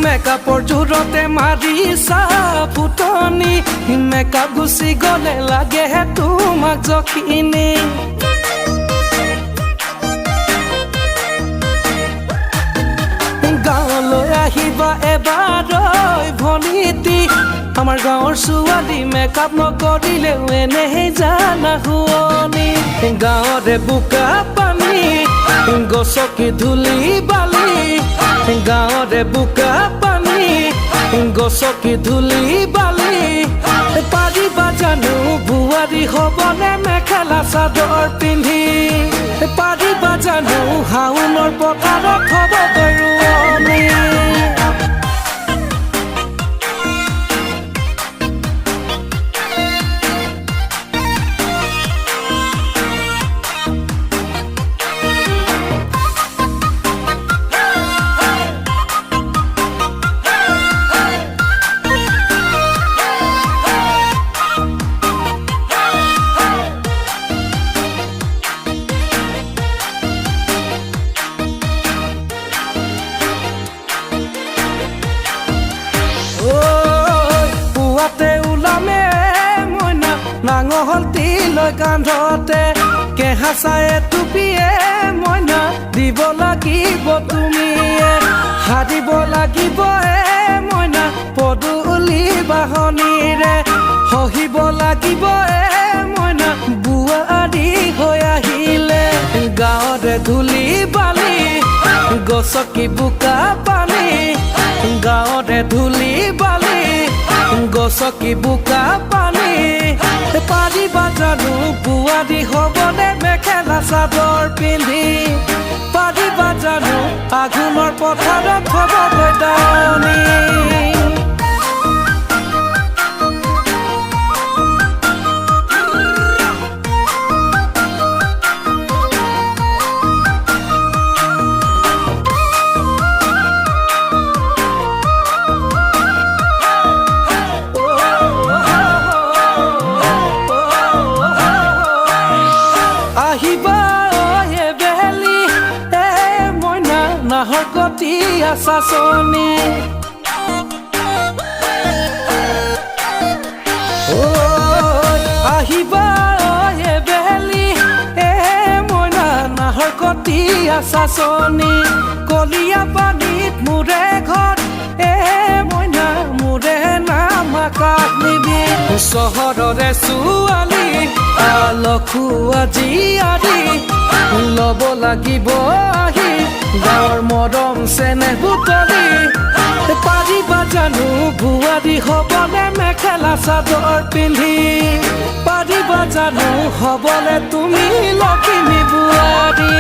মেকআপৰ জোৰতে মাৰিছা ফুটনি মেকআপ গুচি গলে লাগে তোমাক জখিনি গাঁৱলৈ আহিবা এবাৰ ভনীতি আমাৰ গাঁৱৰ ছোৱালী মেকআপ নকৰিলেও এনেহে জানা শুৱনি গাঁৱৰে বোকা পানী গছকি ধূলি বালি গাঁৱৰে বোকা পানী গছকি ধূলি বালি পাৰিবা জানো বোৱাৰী হ'বনে মেখেলা চাদৰ পিন্ধি পাৰিবা জানো শাওনৰ পথাৰত হ'ব ৰোৱনী নাঙলটি লৈ কান্ধতে কেহা চাই টুপিয়ে মইনা দিব লাগিব তুমিয়ে হাৰিব লাগিব মইনা পদূলি বাহনীৰে সহিব লাগিব মইনা বোৱাৰী হৈ আহিলে গাঁৱৰে ধূলি বালি গছকি বোকা পানী গাঁৱৰে ধূলি বালি গছকি বোকা পানী পাৰিবা জানো বোৱাৰী হ'বনে মেখেলা চাদৰ পিন্ধি পাৰিবা জানো আঘোণৰ পথাৰত হ'বগৈ দাৱনী নাহৰ গতি আছাচনি আহিবা বেলি মইনা নাহৰ গতি আছাচনি কলিয়া পানীত মোৰে ঘৰ মইনা মোৰে নাম আকাশ নিবি চহৰৰে ছোৱালী লখুৱা জীয়াৰী ল'ব লাগিব আহি গাঁৱৰ মৰম চেনেহ বুটলি পাৰিবা জানো বোৱাৰী হ'বনে মেখেলা চাদৰ পিন্ধি পাৰিবা জানো হ'বনে তুমি লখিমী বোৱাৰী